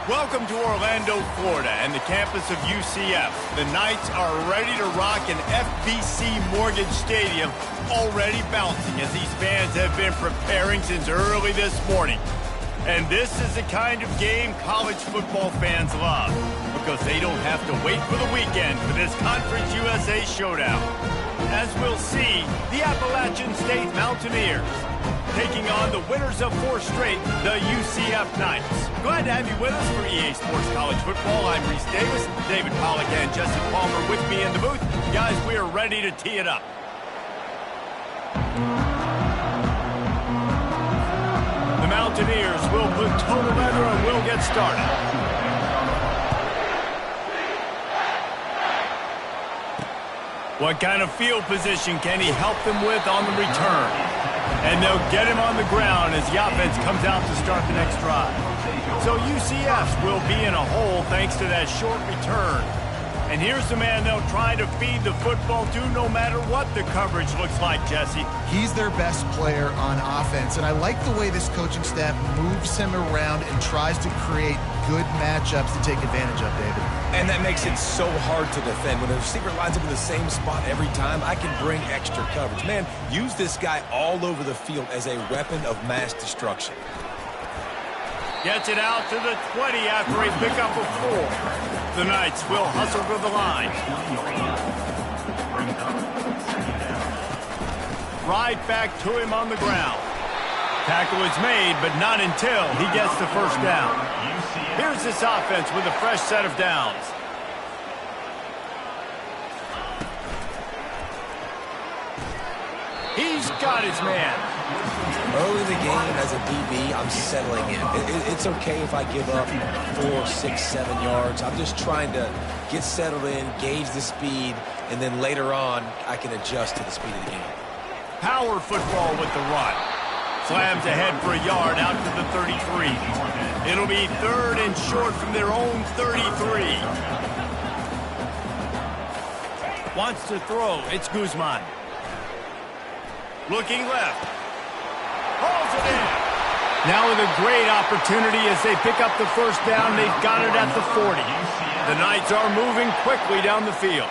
Welcome to Orlando, Florida, and the campus of UCF. The Knights are ready to rock an FBC Mortgage Stadium, already bouncing as these fans have been preparing since early this morning. And this is the kind of game college football fans love, because they don't have to wait for the weekend for this Conference USA showdown. As we'll see, the Appalachian State Mountaineers taking on the winners of 4 straight, the UCF Knights. Glad to have you with us for EA Sports College Football. I'm Reese Davis, David Pollack and Jesse Palmer with me in the booth. Guys, we are ready to tee it up. The Mountaineers will put total leather and we'll get started. What kind of field position can he help them with on the return? And they'll get him on the ground as the offense comes out to start the next drive. So UCF will be in a hole thanks to that short return. And here's the man they'll try to feed the football to no matter what the coverage looks like, Jesse. He's their best player on offense, and I like the way this coaching staff moves him around and tries to create good matchups to take advantage of, David. And that makes it so hard to defend. When a receiver lines up in the same spot every time, I can bring extra coverage. Man, use this guy all over the field as a weapon of mass destruction. Gets it out to the 20 after a pickup of 4. The Knights will hustle to the line. Right back to him on the ground. Tackle is made, but not until he gets the first down. Here's this offense with a fresh set of downs. He's got his man. Early in the game as a DB, I'm settling in. It's okay if I give up 4, 6, 7 yards. I'm just trying to get settled in, gauge the speed, and then later on, I can adjust to the speed of the game. Power football with the run. Slams ahead for a yard out to the 33. It'll be 3rd and short from their own 33. Wants to throw. It's Guzman. Looking left. Hauls it in. Now with a great opportunity as they pick up the first down. They've got it at the 40. The Knights are moving quickly down the field.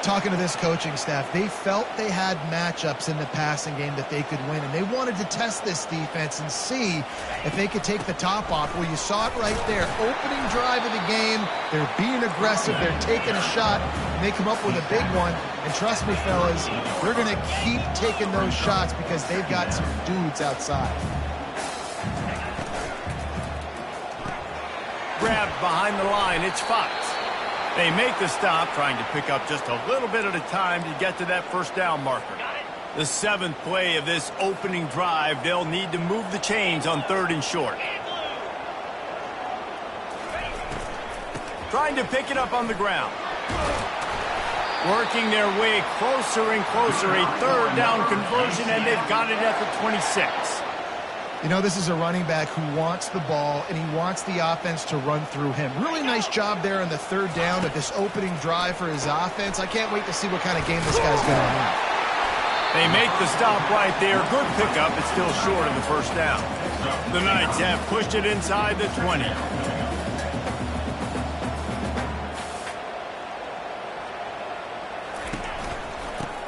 Talking to this coaching staff, they felt they had matchups in the passing game that they could win, and they wanted to test this defense and see if they could take the top off. Well, you saw it right there. Opening drive of the game, they're being aggressive, they're taking a shot, and they come up with a big one. And trust me, fellas, they're going to keep taking those shots because they've got some dudes outside. Grabbed behind the line, it's Fox. They make the stop, trying to pick up just a little bit at a time to get to that first down marker. The 7th play of this opening drive, they'll need to move the chains on 3rd and short. Trying to pick it up on the ground. Working their way closer and closer, a 3rd down conversion, and they've got it at the 26. You know, this is a running back who wants the ball, and he wants the offense to run through him. Really nice job there on the 3rd down of this opening drive for his offense. I can't wait to see what kind of game this guy's going to have. They make the stop right there. Good pickup. It's still short of the first down. The Knights have pushed it inside the 20.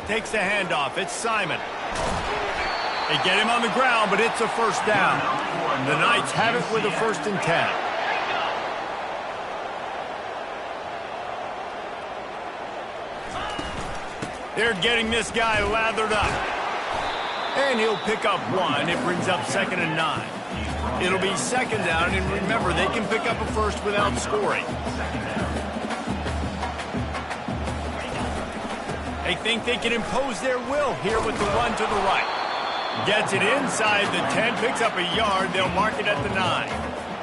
Takes the handoff. It's Simon. They get him on the ground, but it's a first down. The Knights have it with a 1st and 10. They're getting this guy lathered up. And he'll pick up 1. It brings up 2nd and 9. It'll be 2nd down, and remember, they can pick up a first without scoring. They think they can impose their will here with the run to the right. Gets it inside the 10, picks up a yard. They'll mark it at the 9.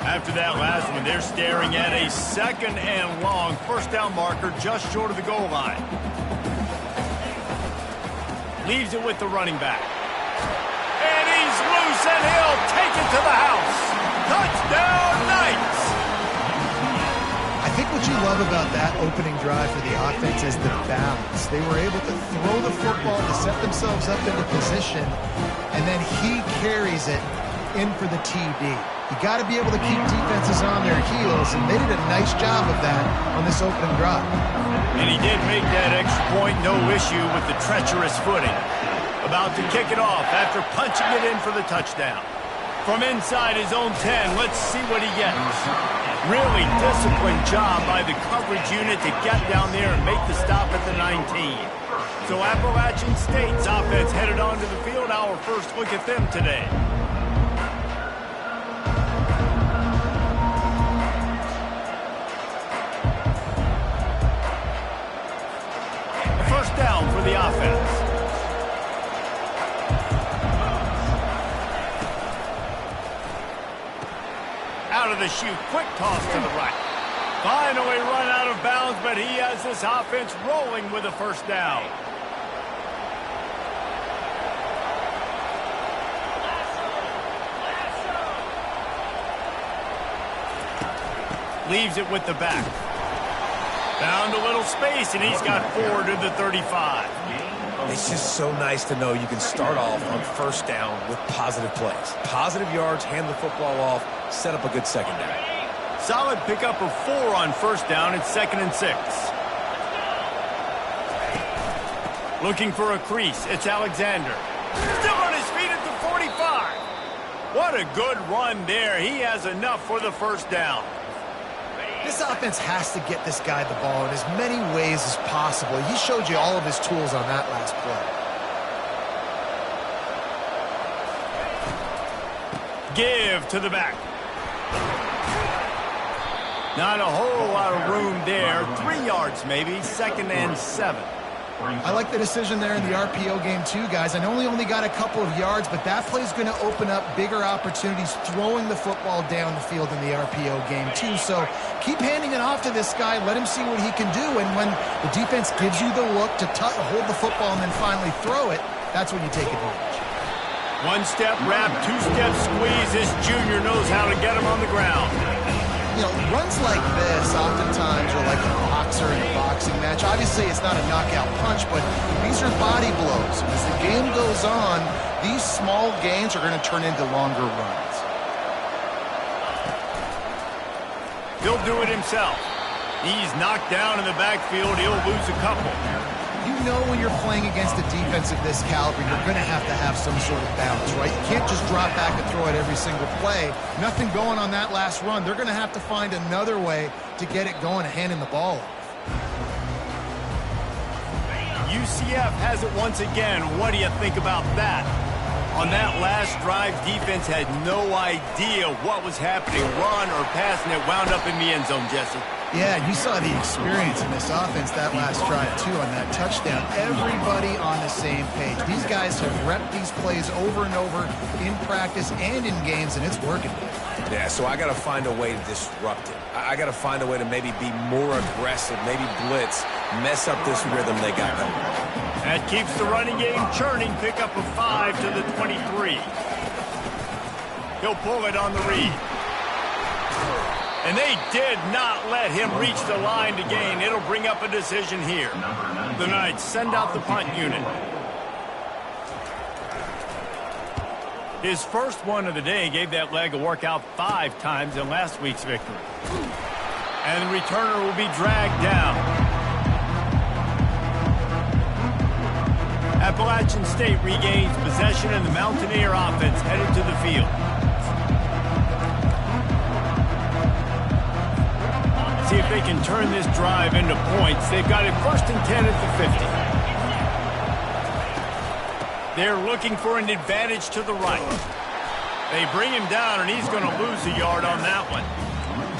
After that last one, they're staring at a 2nd and long. First down marker just short of the goal line. Leaves it with the running back. And he's loose, and he'll take it to the house. Touchdown, Knights! I think what you love about that opening drive for the offense is the balance. They were able to throw the football to set themselves up into position, and then he carries it in for the TD. You got to be able to keep defenses on their heels, and they did a nice job of that on this opening drive. And he did make that extra point, no issue with the treacherous footing. About to kick it off after punching it in for the touchdown. From inside his own 10, let's see what he gets. Really disciplined job by the coverage unit to get down there and make the stop at the 19. So Appalachian State's offense headed onto the field. Our first look at them today. A first down for the offense. Out of the chute, quick toss to the right. Finally run out of bounds, but he has this offense rolling with a first down. Leaves it with the back. Found a little space, and he's got 4 to the 35. It's just so nice to know you can start off on first down with positive plays. Positive yards, hand the football off, set up a good second down. Solid pickup of 4 on first down. It's 2nd and 6. Looking for a crease. It's Alexander. Still on his feet at the 45. What a good run there. He has enough for the first down. This offense has to get this guy the ball in as many ways as possible. He showed you all of his tools on that last play. Give to the back. Not a whole lot of room there. 3 yards maybe. 2nd and 7. I like the decision there in the RPO game too, guys. I know he only got a couple of yards, but that play is going to open up bigger opportunities throwing the football down the field in the RPO game too. So keep handing it off to this guy. Let him see what he can do. And when the defense gives you the look to hold the football and then finally throw it, that's when you take advantage. 1-step wrap, 2-step squeeze. This junior knows how to get him on the ground. You know, runs like this oftentimes are like a boxer in a boxing match. Obviously, it's not a knockout punch, but these are body blows. As the game goes on, these small gains are going to turn into longer runs. He'll do it himself. He's knocked down in the backfield. He'll lose a couple. You know when you're playing against a defense of this caliber, you're going to have some sort of balance, right? You can't just drop back and throw it every single play. Nothing going on that last run. They're going to have to find another way to get it going and handing the ball off. UCF has it once again. What do you think about that? On that last drive, defense had no idea what was happening, run or pass, and it wound up in the end zone, Jesse. Yeah, you saw the experience in this offense that last drive, too, on that touchdown. Everybody on the same page. These guys have repped these plays over and over in practice and in games, and it's working. Yeah, so I got to find a way to disrupt it. I got to find a way to maybe be more aggressive, maybe blitz, mess up this rhythm they got going. That keeps the running game churning. Pick up a 5 to the 23. He'll pull it on the read. And they did not let him reach the line to gain. It'll bring up a decision here. The Knights send out the punt unit. His first one of the day gave that leg a workout 5 times in last week's victory. And the returner will be dragged down. Appalachian State regains possession, and the Mountaineer offense headed to the field. See if they can turn this drive into points. They've got it 1st and 10 at the 50. They're looking for an advantage to the right. They bring him down, and he's going to lose a yard on that one.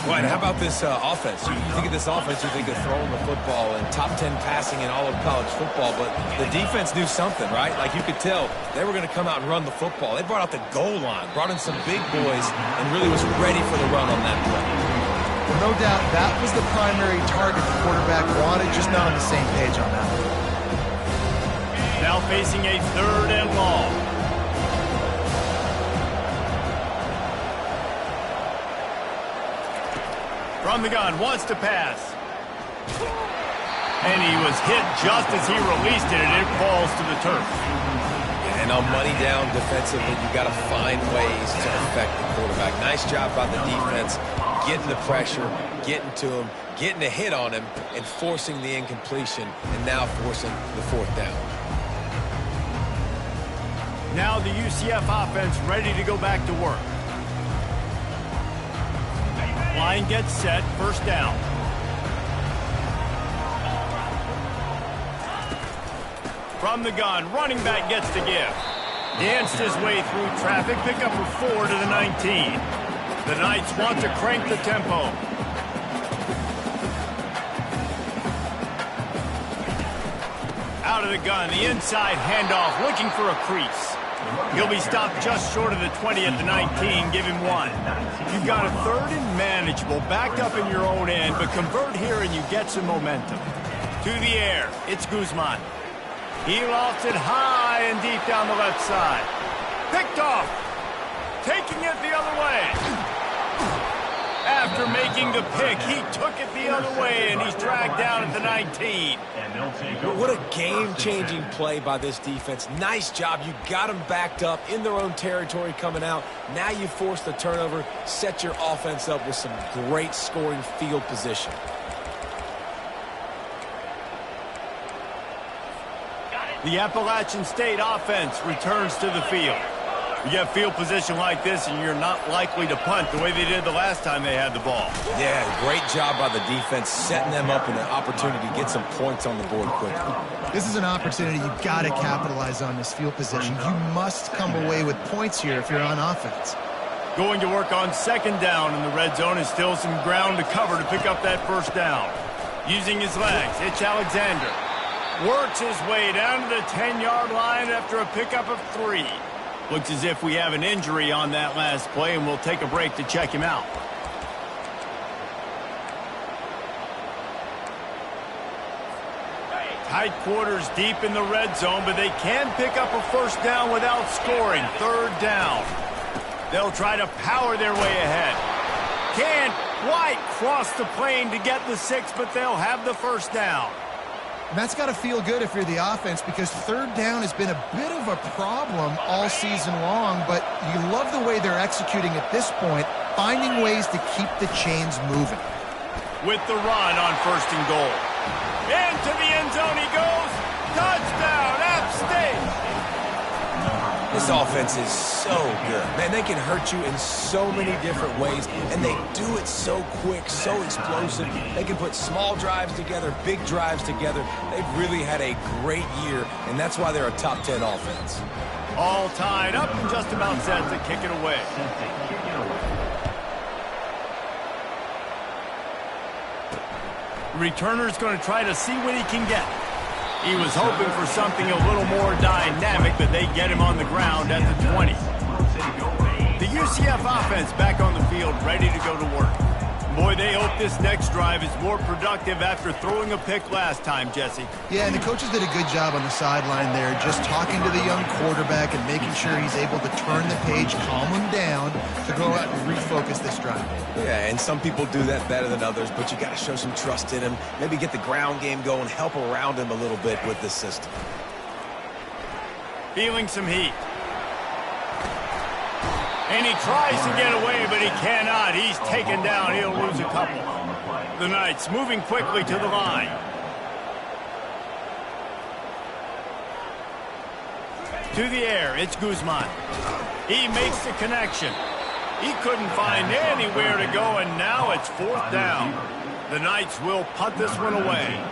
Right, how about this offense? You think of this offense, you think of throwing the football and top 10 passing in all of college football, but the defense knew something, right? Like you could tell they were going to come out and run the football. They brought out the goal line, brought in some big boys, and really was ready for the run on that play. Well, no doubt that was the primary target the quarterback wanted, just not on the same page on that one. Now facing a 3rd and long. From the gun, wants to pass. And he was hit just as he released it, and it falls to the turf. And on money down defensively, you got to find ways to affect the quarterback. Nice job by the defense, getting the pressure, getting to him, getting a hit on him, and forcing the incompletion, and now forcing the fourth down. Now the UCF offense ready to go back to work. Line gets set, first down. From the gun, running back gets to give. Danced his way through traffic, pick up for 4 to the 19. The Knights want to crank the tempo. Out of the gun, the inside handoff, looking for a crease. He'll be stopped just short of the 20 at the 19, give him 1. You've got a third and manageable, back up in your own end, but convert here and you get some momentum. To the air, it's Guzman. He lofts it high and deep down the left side. Picked off. Taking it the other way. After making the pick, he took it the other way, and he's dragged down at the 19. What a game-changing play by this defense. Nice job. You got them backed up in their own territory coming out. Now you force the turnover, set your offense up with some great scoring field position. The Appalachian State offense returns to the field. You get field position like this, and you're not likely to punt the way they did the last time they had the ball. Yeah, great job by the defense, setting them up in an opportunity to get some points on the board quickly. This is an opportunity you've got to capitalize on this field position. You must come away with points here if you're on offense. Going to work on second down in the red zone is still some ground to cover to pick up that first down. Using his legs, it's Alexander. Works his way down to the 10-yard line after a pickup of 3. Looks as if we have an injury on that last play, and we'll take a break to check him out. Tight quarters deep in the red zone, but they can pick up a first down without scoring. Third down. They'll try to power their way ahead. Can't quite cross the plane to get the 6, but they'll have the first down. And that's got to feel good if you're the offense, because third down has been a bit of a problem all season long, but you love the way they're executing at this point, finding ways to keep the chains moving. With the run on first and goal. Into the end zone he goes. Touchdown, App State. This offense is so good. Man, they can hurt you in so many different ways, and they do it so quick, so explosive. They can put small drives together, big drives together. They've really had a great year, and that's why they're a top 10 offense. All tied up and just about set to kick it away. Returner's going to try to see what he can get. He was hoping for something a little more dynamic, but they get him on the ground at the 20. The UCF offense back on the field, ready to go to work. Boy, they hope this next drive is more productive after throwing a pick last time, Jesse. Yeah, and the coaches did a good job on the sideline there, just talking to the young quarterback and making sure he's able to turn the page, calm him down, to go out and refocus this drive. Yeah, and some people do that better than others, but you got to show some trust in him, maybe get the ground game going, help around him a little bit with this system. Feeling some heat. And he tries to get away, but he cannot. He's taken down. He'll lose a couple. The Knights moving quickly to the line. To the air, it's Guzman. He makes the connection. He couldn't find anywhere to go, and now it's fourth down. The Knights will punt this one away.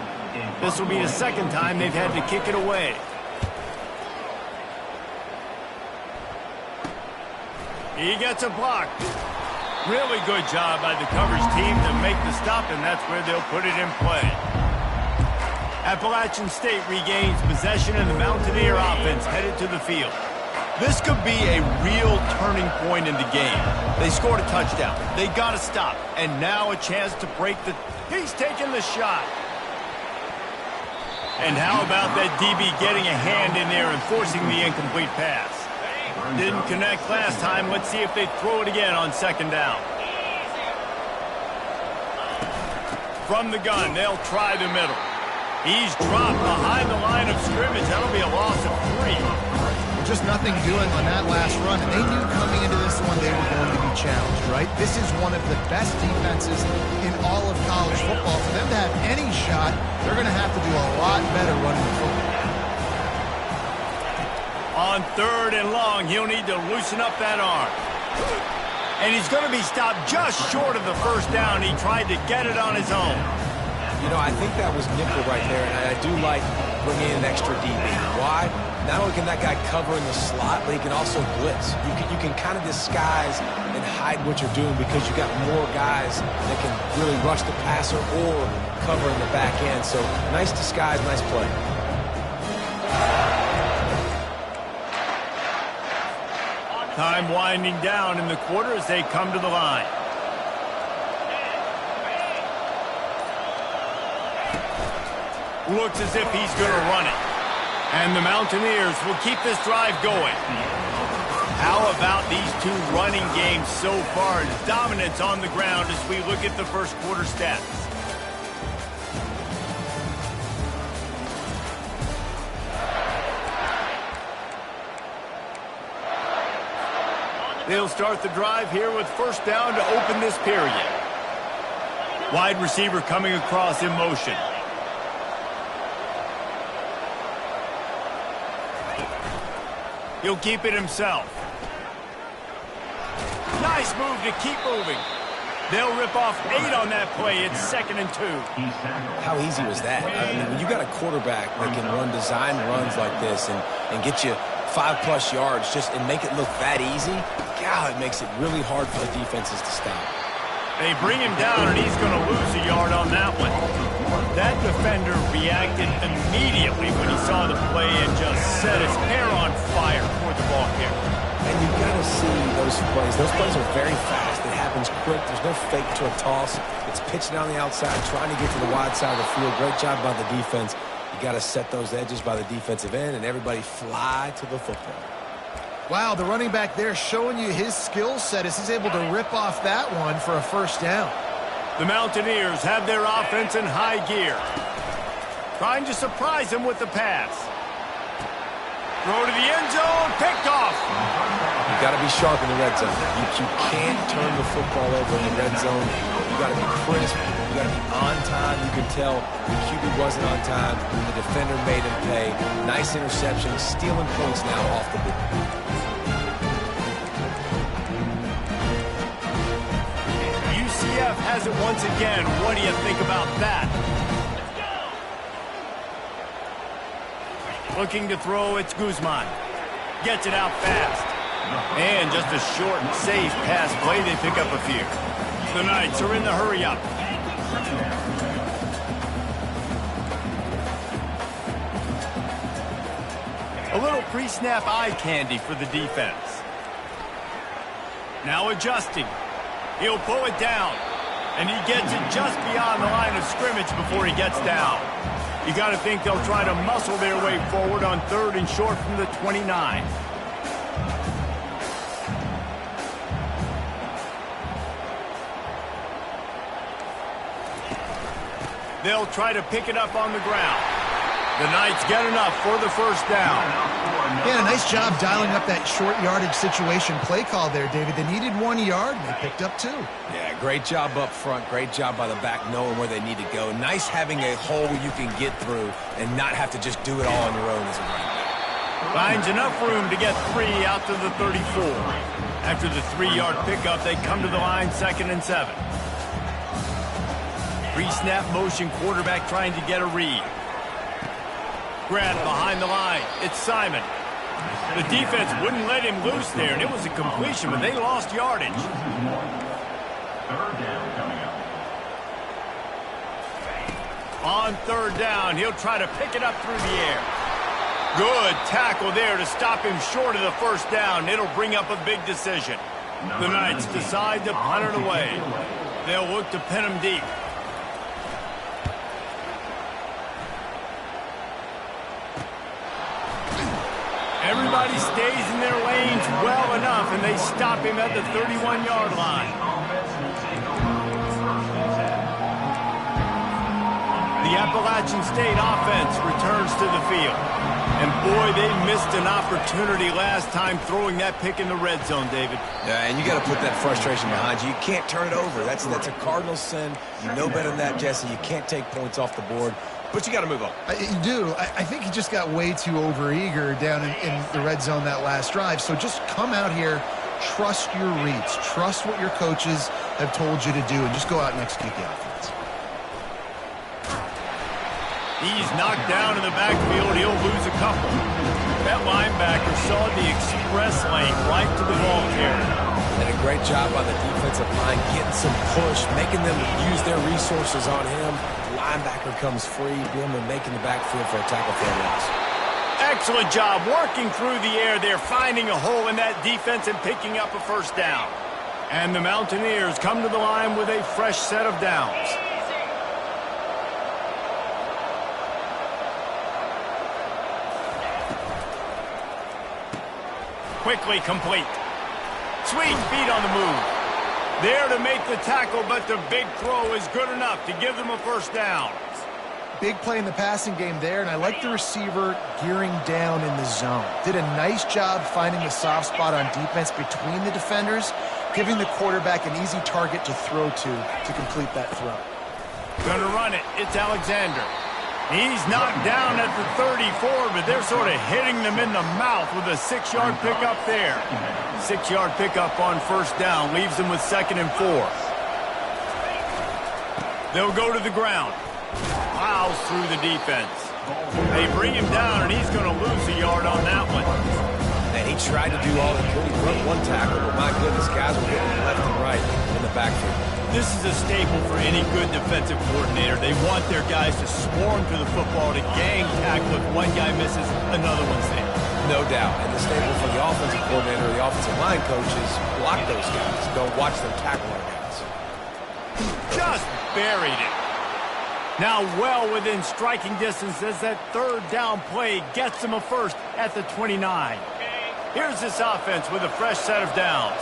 This will be the second time they've had to kick it away. He gets a block. Really good job by the coverage team to make the stop, and that's where they'll put it in play. Appalachian State regains possession, and the Mountaineer offense headed to the field. This could be a real turning point in the game. They scored a touchdown. They got to stop, and now a chance to break the... He's taking the shot. And how about that DB getting a hand in there and forcing the incomplete pass? Didn't connect last time. Let's see if they throw it again on second down. From the gun, they'll try the middle. He's dropped behind the line of scrimmage. That'll be a loss of 3. just nothing doing on that last run, and they knew coming into this one they were going to be challenged, right? This is one of the best defenses in all of college football. For them to have any shot, they're going to have to do a lot better running the football. On 3rd and long, he'll need to loosen up that arm. And he's going to be stopped just short of the first down. He tried to get it on his own. You know, I think that was nickel right there, and I do like bringing in an extra DB. Why? Not only can that guy cover in the slot, but he can also blitz. You can kind of disguise and hide what you're doing because you got more guys that can really rush the passer or cover in the back end. So nice disguise, nice play. Time winding down in the quarter as they come to the line. Looks as if he's going to run it. And the Mountaineers will keep this drive going. How about these two running games so far? Dominance on the ground as we look at the first quarter stats. They'll start the drive here with first down to open this period. Wide receiver coming across in motion. He'll keep it himself. Nice move to keep moving. They'll rip off 8 on that play. It's 2nd and 2. How easy was that? I mean, when you got a quarterback that can run design runs like this and get you 5+ yards and make it look that easy, God, it makes it really hard for the defenses to stop. They bring him down, and he's going to lose a yard on that one. That defender reacted immediately when he saw the play and just set his hair on fire toward the ball carrier. And you've got to see those plays. Those plays are very fast. It happens quick. There's no fake to a toss. It's pitching down the outside, trying to get to the wide side of the field. Great job by the defense. You got to set those edges by the defensive end, and everybody fly to the football. Wow, the running back there showing you his skill set as he's able to rip off that one for a first down. The Mountaineers have their offense in high gear. Trying to surprise him with the pass. Throw to the end zone, picked off. You got to be sharp in the red zone. You can't turn the football over in the red zone. You got to be crisp. You got to be on time. You can tell the QB wasn't on time. The defender made him pay. Nice interception, stealing points now off the board. UCF has it once again. What do you think about that? Looking to throw, it's Guzman. Gets it out fast. And just a short, safe pass play. They pick up a few. The Knights are in the hurry-up. A little pre-snap eye candy for the defense. Now adjusting. He'll pull it down. And he gets it just beyond the line of scrimmage before he gets down. You got to think they'll try to muscle their way forward on 3rd and short from the 29. They'll try to pick it up on the ground. The Knights get enough for the first down. Yeah, nice job dialing up that short yardage situation play call there, David. They needed 1 yard, and they picked up 2. Yeah, great job up front. Great job by the back knowing where they need to go. Nice having a hole you can get through and not have to just do it all on your own as a running back. Finds enough room to get 3 out to the 34. After the 3-yard pickup, they come to the line 2nd and 7. Pre-snap motion quarterback trying to get a read. Grant behind the line. It's Simon. The defense wouldn't let him loose there, and it was a completion, but they lost yardage. 3rd down coming up. On 3rd down, he'll try to pick it up through the air. Good tackle there to stop him short of the first down. It'll bring up a big decision. The Knights decide to punt it away. They'll look to pin him deep. Everybody stays in their lanes well enough, and they stop him at the 31-yard line. The Appalachian State offense returns to the field. And boy, they missed an opportunity last time throwing that pick in the red zone, David. Yeah, and you got to put that frustration behind you. You can't turn it over. That's a cardinal sin. You know better than that, Jesse. You can't take points off the board, but you got to move on. You do. I think he just got way too overeager down in the red zone that last drive. So just come out here, trust your reads, trust what your coaches have told you to do, and just go out and execute the offense. He's knocked down in the backfield. He'll lose a couple. That linebacker saw the express lane right to the ball carrier. And a great job by the defensive line getting some push, making them use their resources on him. The linebacker comes free, being able to make in the backfield for a tackle for a loss. Excellent job working through the air there, finding a hole in that defense and picking up a first down. And the Mountaineers come to the line with a fresh set of downs. Quickly complete. Sweet feet on the move. There to make the tackle, but the big throw is good enough to give them a first down. Big play in the passing game there, and I like the receiver gearing down in the zone. Did a nice job finding the soft spot on defense between the defenders, giving the quarterback an easy target to throw to complete that throw. Gonna run it. It's Alexander. He's knocked down at the 34, but they're sort of hitting them in the mouth with a 6-yard pickup there. 6-yard pickup on first down leaves them with 2nd and 4. They'll go to the ground. Plows through the defense. They bring him down, and he's going to lose a yard on that one. And he tried to do all he could. He broke one tackle, but my goodness, guys were getting left and right in the backfield. This is a staple for any good defensive coordinator. They want their guys to swarm to the football, to gang tackle. If one guy misses, another one's there. No doubt. And the staple for the offensive coordinator or the offensive line coaches, block those guys. Don't watch them tackle our guys. Just buried it. Now well within striking distance as that third down play gets them a first at the 29. Here's this offense with a fresh set of downs.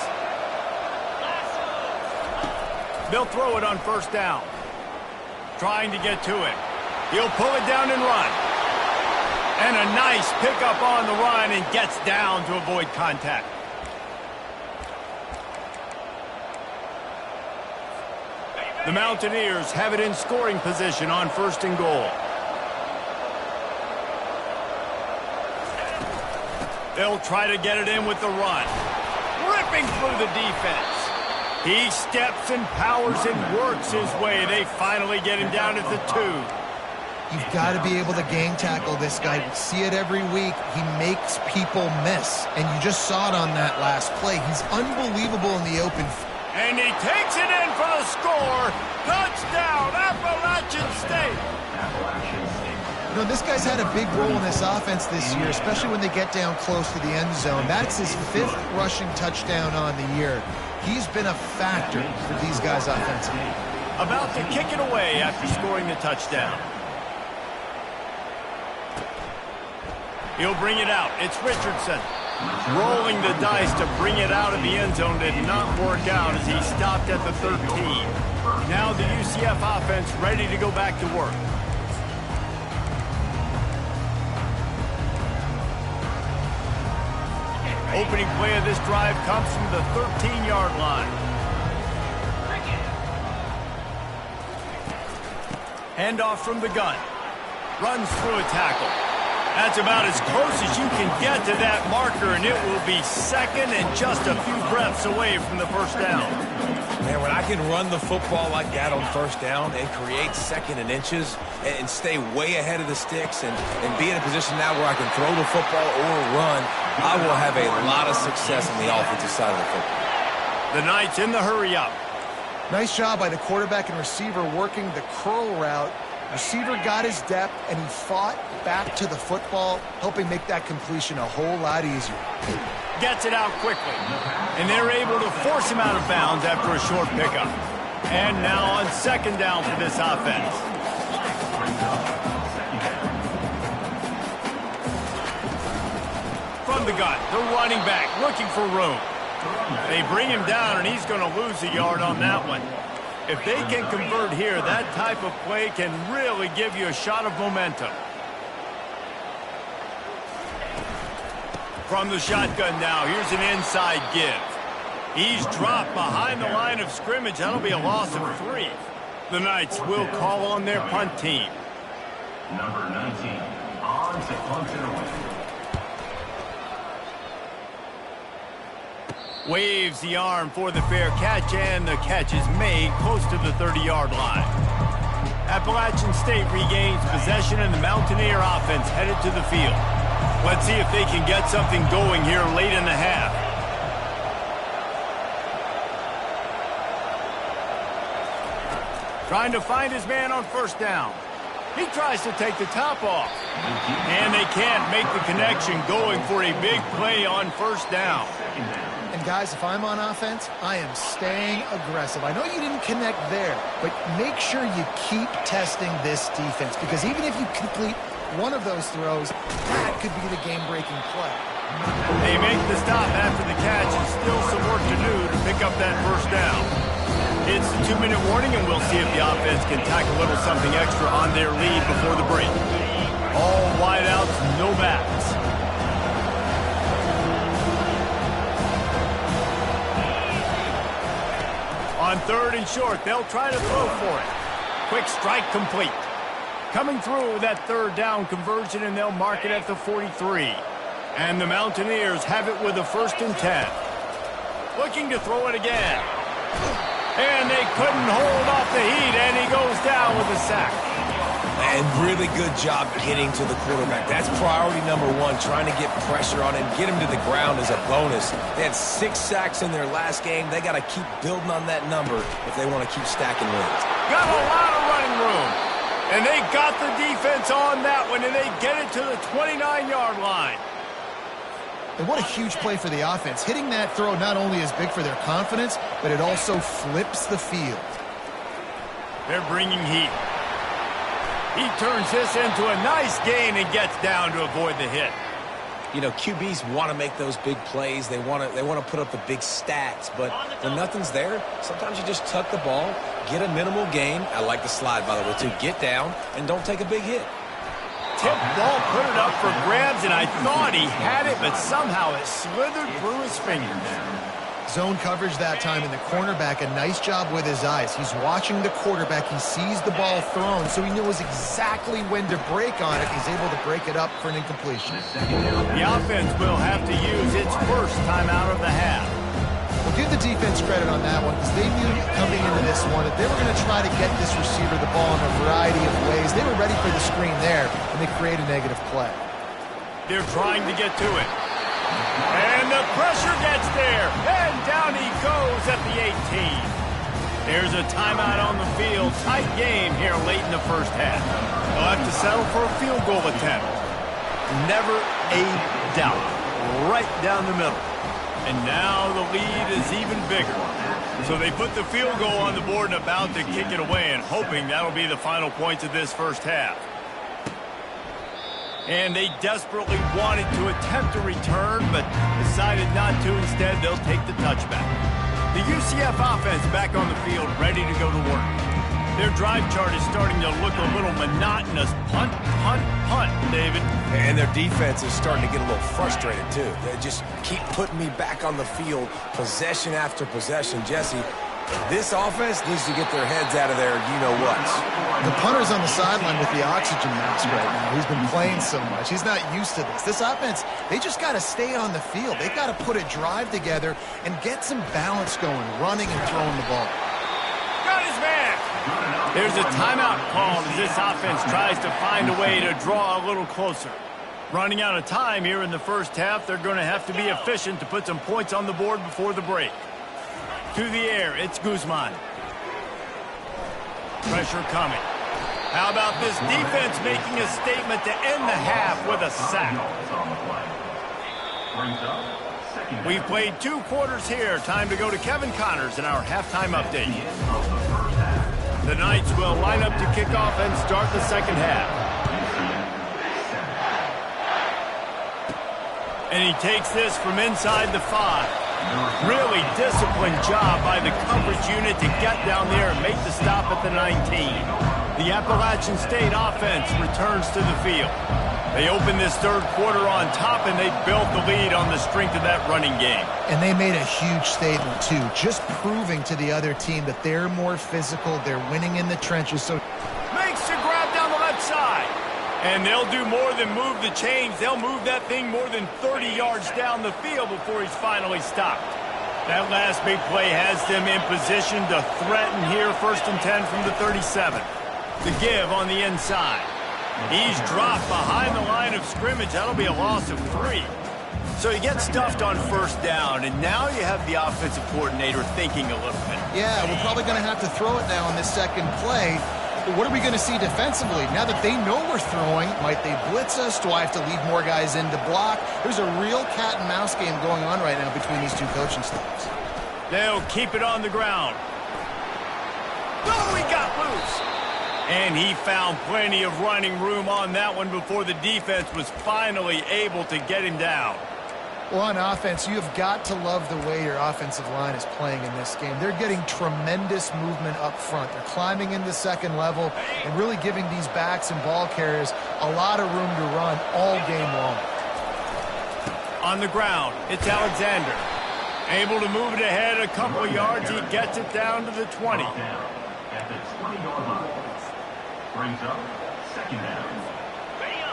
They'll throw it on first down. Trying to get to it. He'll pull it down and run. And a nice pickup on the run and gets down to avoid contact. The Mountaineers have it in scoring position on 1st and goal. They'll try to get it in with the run. Ripping through the defense. He steps and powers and works his way. They finally get him down at the 2. You've got to be able to gang tackle this guy. We see it every week. He makes people miss, and you just saw it on that last play. He's unbelievable in the open. And he takes it in for the score. Touchdown, Appalachian State. You know, this guy's had a big role in this offense this year, especially when they get down close to the end zone. That's his 5th rushing touchdown on the year. He's been a factor for these guys offensively. About to kick it away after scoring the touchdown. He'll bring it out. It's Richardson. Rolling the dice to bring it out of the end zone did not work out as he stopped at the 13. Now the UCF offense ready to go back to work. Opening play of this drive comes from the 13-yard line. Handoff from the gun. Runs through a tackle. That's about as close as you can get to that marker, and it will be 2nd and just a few breaths away from the first down. Man, when I can run the football like that on first down and create 2nd and inches and stay way ahead of the sticks and be in a position now where I can throw the football or run, I will have a lot of success on the offensive side of the football. The Knights in the hurry-up. Nice job by the quarterback and receiver working the curl route. Receiver got his depth, and he fought back to the football, helping make that completion a whole lot easier. Gets it out quickly, and they're able to force him out of bounds after a short pickup. And now on 2nd down for this offense. From the gun, the running back looking for room. They bring him down, and he's going to lose a yard on that one. If they can convert here, that type of play can really give you a shot of momentum. From the shotgun now, here's an inside give. He's dropped behind the line of scrimmage. That'll be a loss of 3. The Knights will call on their punt team. Number 19, on to punt it away. Waves the arm for the fair catch, and the catch is made close to the 30-yard line. Appalachian State regains possession, and the Mountaineer offense headed to the field. Let's see if they can get something going here late in the half. Trying to find his man on first down. He tries to take the top off. And they can't make the connection, going for a big play on first down. And guys, if I'm on offense, I am staying aggressive. I know you didn't connect there, but make sure you keep testing this defense, because even if you complete one of those throws, that could be the game-breaking play. They make the stop after the catch, and still some work to do to pick up that first down. It's the 2-minute warning, and we'll see if the offense can tack a little something extra on their lead before the break. All wideouts, no backs. On 3rd and short, they'll try to throw for it. Quick strike complete. Coming through with that 3rd down conversion, and they'll mark it at the 43. And the Mountaineers have it with a 1st and 10. Looking to throw it again. And they couldn't hold off the heat, and he goes down with a sack. And really good job getting to the quarterback. That's priority number 1, trying to get pressure on him, get him to the ground as a bonus. They had 6 sacks in their last game. They got to keep building on that number if they want to keep stacking wins. Got a lot of running room. And they got the defense on that one, and they get it to the 29-yard line. And what a huge play for the offense. Hitting that throw not only is big for their confidence, but it also flips the field. They're bringing heat. He turns this into a nice gain and gets down to avoid the hit. You know, QBs want to make those big plays. They want to put up the big stats. But when nothing's there, sometimes you just tuck the ball, get a minimal gain. I like the slide, by the way, too. Get down and don't take a big hit. Tip ball, put it up for grabs, and I thought he had it, but somehow it slithered through his fingers. Zone coverage that time, and the cornerback, a nice job with his eyes. He's watching the quarterback. He sees the ball thrown, so he knows exactly when to break on it. He's able to break it up for an incompletion. The offense will have to use its first timeout of the half. We'll give the defense credit on that one, because they knew coming into this one that they were going to try to get this receiver the ball in a variety of ways. They were ready for the screen there, and they create a negative play. They're trying to get to it. And the pressure gets there, and down he goes at the 18. There's a timeout on the field. Tight game here late in the first half. They'll have to settle for a field goal attempt. Never a doubt. Right down the middle. And now the lead is even bigger. So they put the field goal on the board and about to kick it away, and hoping that'll be the final points of this first half. And they desperately wanted to attempt a return, but decided not to. Instead, they'll take the touchback. The UCF offense back on the field, ready to go to work. Their drive chart is starting to look a little monotonous. Punt, punt, punt, David. And their defense is starting to get a little frustrated, too. They just keep putting me back on the field, possession after possession. Jesse, this offense needs to get their heads out of there, you-know-what. The punter's on the sideline with the oxygen mask right now. He's been playing so much. He's not used to this. This offense, they just got to stay on the field. They've got to put a drive together and get some balance going, running and throwing the ball. Got his man. There's a timeout called as this offense tries to find a way to draw a little closer. Running out of time here in the first half, they're going to have to be efficient to put some points on the board before the break. To the air, it's Guzman. Pressure coming. How about this defense making a statement to end the half with a sack? We've played 2 quarters here. Time to go to Kevin Connors in our halftime update. The Knights will line up to kick off and start the second half. And he takes this from inside the 5. Really disciplined job by the coverage unit to get down there and make the stop at the 19. The Appalachian State offense returns to the field. They opened this third quarter on top, and they built the lead on the strength of that running game. And they made a huge statement, too, just proving to the other team that they're more physical, they're winning in the trenches. So makes the grab down the left side. And they'll do more than move the chains. They'll move that thing more than 30 yards down the field before he's finally stopped. That last big play has them in position to threaten here, 1st and 10 from the 37. The give on the inside. He's dropped behind the line of scrimmage. That'll be a loss of 3. So he gets stuffed on 1st down, and now you have the offensive coordinator thinking a little bit. Yeah, we're probably going to have to throw it now on this second play. But what are we going to see defensively? Now that they know we're throwing, might they blitz us? Do I have to leave more guys in to block? There's a real cat and mouse game going on right now between these two coaching staffs. They'll keep it on the ground. Oh, he got loose. And he found plenty of running room on that one before the defense was finally able to get him down. Well, on offense, you've got to love the way your offensive line is playing in this game. They're getting tremendous movement up front. They're climbing into second level and really giving these backs and ball carriers a lot of room to run all game long. On the ground, it's Alexander. Able to move it ahead a couple of yards. He gets it down to the 20. At the 20-yard line. Brings up 2nd down.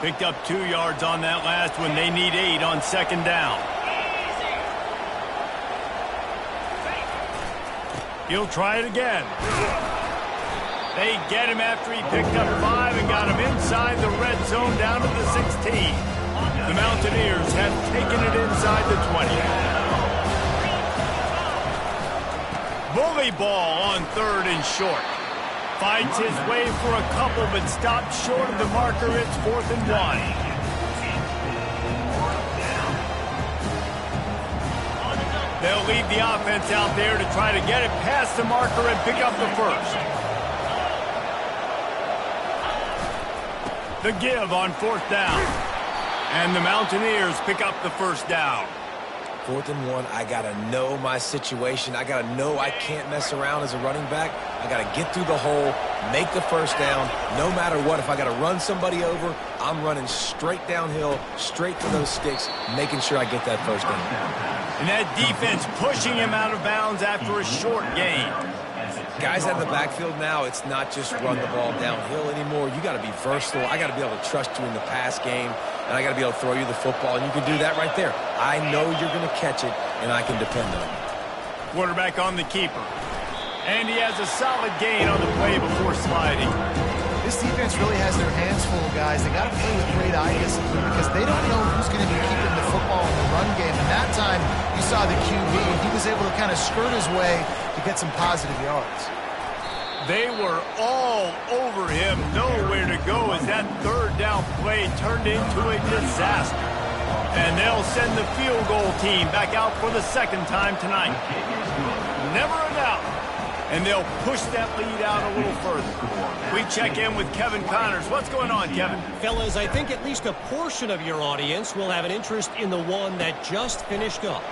Picked up 2 yards on that last one. They need 8 on 2nd down. He'll try it again. They get him after he picked up 5 and got him inside the red zone down to the 16. The Mountaineers have taken it inside the 20. Bully ball on 3rd and short. Finds his way for a couple, but stopped short of the marker. It's 4th and 1. They'll leave the offense out there to try to get it past the marker and pick up the 1st. The give on 4th down. And the Mountaineers pick up the 1st down. 4th and 1, I got to know my situation. I got to know I can't mess around as a running back. I got to get through the hole, make the 1st down, no matter what. If I got to run somebody over, I'm running straight downhill, straight to those sticks, making sure I get that 1st down. And that defense pushing him out of bounds after a short gain. Guys out of the backfield now, it's not just run the ball downhill anymore. You got to be versatile. I got to be able to trust you in the pass game, and I got to be able to throw you the football, and you can do that right there. I know you're going to catch it, and I can depend on it. Quarterback on the keeper. And he has a solid gain on the play before sliding. This defense really has their hands full, guys. They got to play with great eye discipline because they don't know who's going to be keeping the football in the run game. And that time, you saw the QB. He was able to kind of skirt his way to get some positive yards. They were all over him, nowhere to go as that 3rd down play turned into a disaster. And they'll send the field goal team back out for the 2nd time tonight. Never a doubt. And they'll push that lead out a little further. We check in with Kevin Connors. What's going on, Kevin? Fellas, I think at least a portion of your audience will have an interest in the one that just finished up.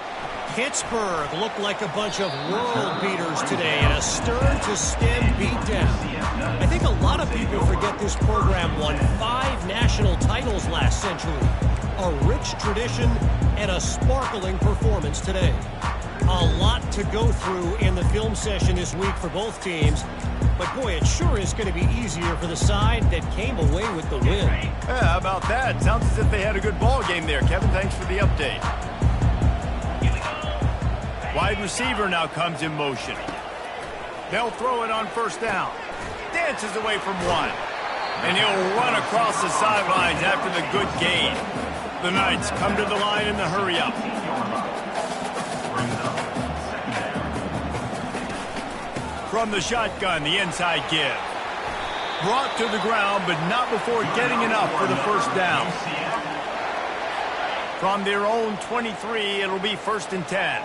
Pittsburgh looked like a bunch of world beaters today in a stern-to-stem beatdown. I think a lot of people forget this program won 5 national titles last century. A rich tradition and a sparkling performance today. A lot to go through in the film session this week for both teams. But, boy, it sure is going to be easier for the side that came away with the win. Yeah, how about that? Sounds as if they had a good ball game there. Kevin, thanks for the update. Wide receiver now comes in motion. They'll throw it on 1st down. Dances away from 1. And he'll run across the sidelines after the good gain. The Knights come to the line in the hurry-up. From the shotgun, the inside give. Brought to the ground, but not before getting enough for the 1st down. From their own 23, it'll be 1st and 10.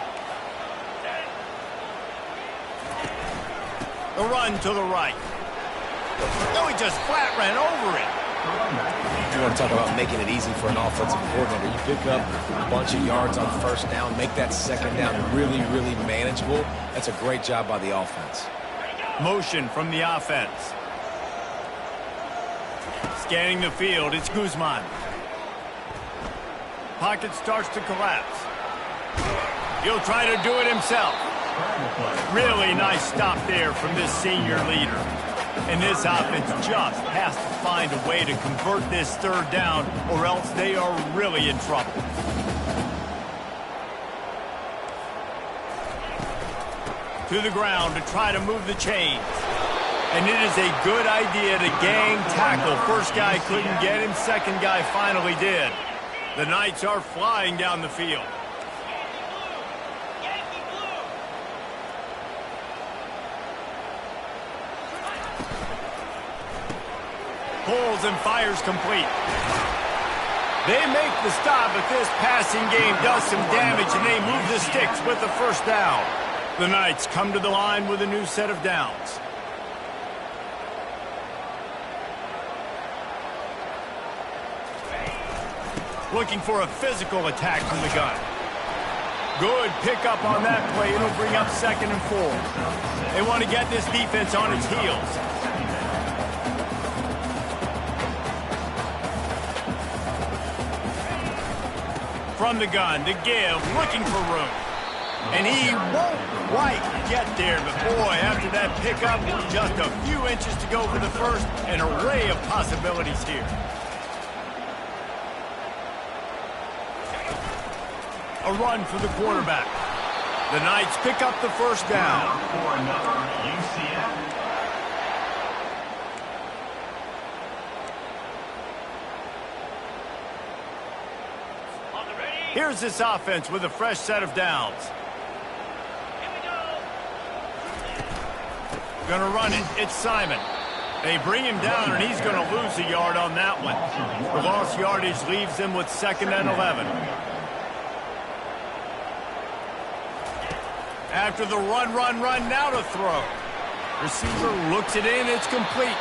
The run to the right. No, he just flat ran over it. You want to talk about making it easy for an offensive coordinator. You pick up a bunch of yards on 1st down, make that 2nd down really, really manageable. That's a great job by the offense. Motion from the offense. Scanning the field, it's Guzman. Pocket starts to collapse. He'll try to do it himself. Really nice stop there from this senior leader. And this offense just has to find a way to convert this third down, or else they are really in trouble. To the ground to try to move the chains. And it is a good idea to gang tackle. First guy couldn't get him, second guy finally did. The Knights are flying down the field. Pulls and fires complete. They make the stop, but this passing game does some damage, and they move the sticks with the first down. The Knights come to the line with a new set of downs. Looking for a physical attack from the gun. Good pickup on that play. It'll bring up 2nd and 4. They want to get this defense on its heels. From the gun to give, looking for room. And he won't quite get there, but boy, after that pickup, just a few inches to go for the first. An array of possibilities here. A run for the quarterback. The Knights pick up the first down. For another UCF. Here's this offense with a fresh set of downs. Gonna run it. It's Simon. They bring him down, and he's gonna lose a yard on that one. The lost yardage leaves them with 2nd and 11. After the run, now to throw. Receiver looks it in, it's complete.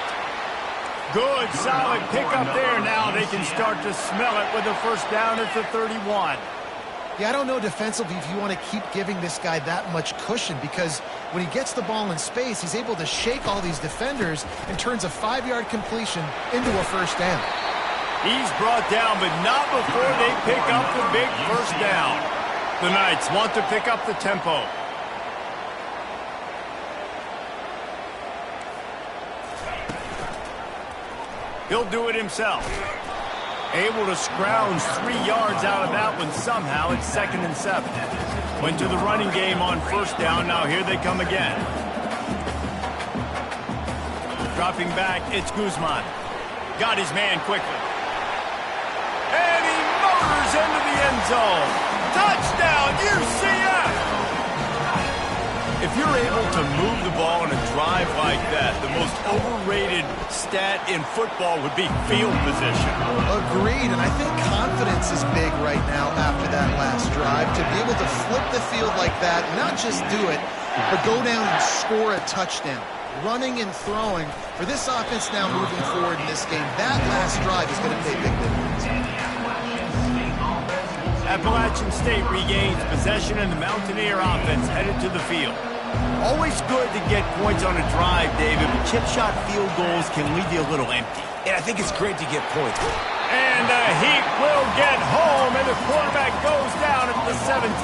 Good, solid pickup there. Now they can start to smell it with a first down at the 31. Yeah, I don't know defensively if you want to keep giving this guy that much cushion, because when he gets the ball in space, he's able to shake all these defenders and turns a 5-yard completion into a first down. He's brought down, but not before they pick up the big first down. The Knights want to pick up the tempo. He'll do it himself. Able to scrounge 3 yards out of that one somehow. It's 2nd and 7. Went to the running game on first down. Now here they come again. Dropping back, it's Guzman. Got his man quickly. And he motors into the end zone. Touchdown, UCF! If you're able to move the ball in a drive like that, the most overrated stat in football would be field position. Agreed, and I think confidence is big right now after that last drive. To be able to flip the field like that, not just do it, but go down and score a touchdown. Running and throwing. For this offense now moving forward in this game, that last drive is going to pay big dividends. Appalachian State regains possession, and the Mountaineer offense headed to the field. Always good to get points on a drive, David, but chip shot field goals can leave you a little empty. And I think it's great to get points. And the Heat will get home, and the quarterback goes down at the 17.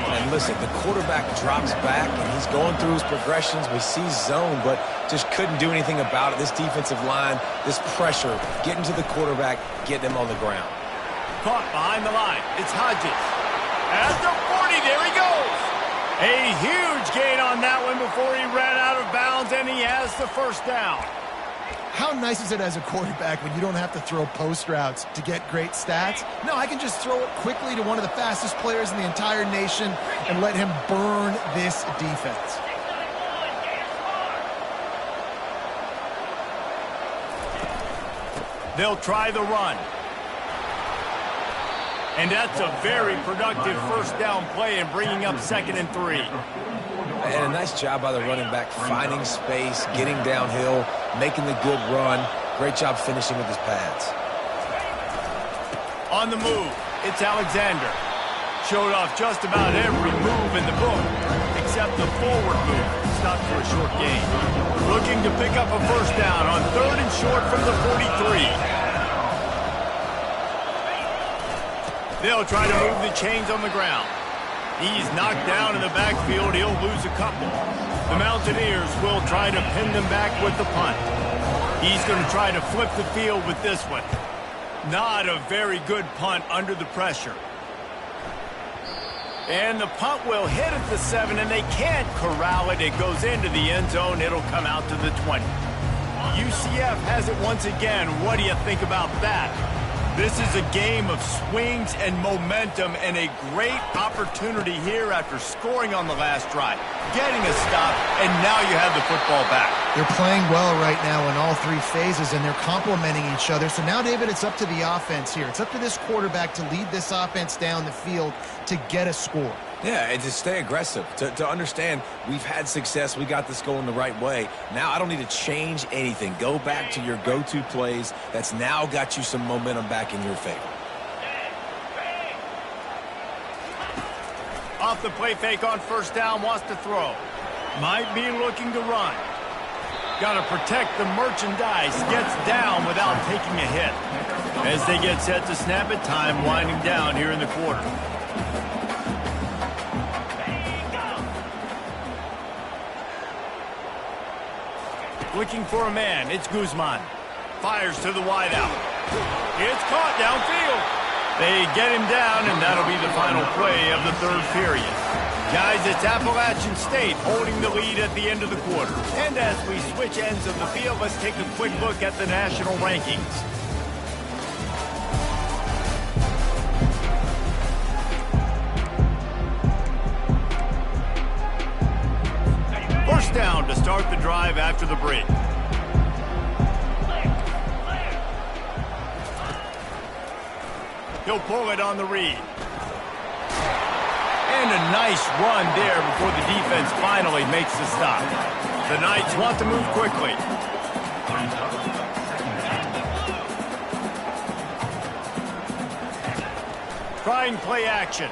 And listen, the quarterback drops back, and he's going through his progressions. We see zone, but just couldn't do anything about it. This defensive line, this pressure, getting to the quarterback, getting him on the ground. Caught behind the line. It's Hodges. At the 40, there he goes. A huge gain on that one before he ran out of bounds, and he has the first down. How nice is it as a quarterback when you don't have to throw post routes to get great stats? No, I can just throw it quickly to one of the fastest players in the entire nation and let him burn this defense. They'll try the run. And that's a very productive first down play and bringing up 2nd and 3. And a nice job by the running back, finding space, getting downhill, making the good run. Great job finishing with his pads. On the move, it's Alexander. Showed off just about every move in the book, except the forward move. Stopped for a short gain. Looking to pick up a first down on 3rd and short from the 43. They'll try to move the chains on the ground. He's knocked down in the backfield. He'll lose a couple. The Mountaineers will try to pin them back with the punt. He's going to try to flip the field with this one. Not a very good punt under the pressure. And the punt will hit at the 7, and they can't corral it. It goes into the end zone. It'll come out to the 20. UCF has it once again. What do you think about that? This is a game of swings and momentum, and a great opportunity here after scoring on the last drive, getting a stop, and now you have the football back. They're playing well right now in all three phases, and they're complementing each other. So now, David, it's up to the offense here. It's up to this quarterback to lead this offense down the field to get a score. Yeah, and to stay aggressive, to understand we've had success, we got this going the right way. Now I don't need to change anything. Go back to your go-to plays. That's now got you some momentum back in your favor. Off the play fake on first down, wants to throw. Might be looking to run. Got to protect the merchandise. Gets down without taking a hit. As they get set to snap it, time winding down here in the quarter. Looking for a man. It's Guzman. Fires to the wideout. It's caught downfield. They get him down, and that'll be the final play of the third period. Guys, it's Appalachian State holding the lead at the end of the quarter. And as we switch ends of the field, let's take a quick look at the national rankings. First down to start the drive after the break. He'll pull it on the read. And a nice run there before the defense finally makes the stop. The Knights want to move quickly. Trying play action.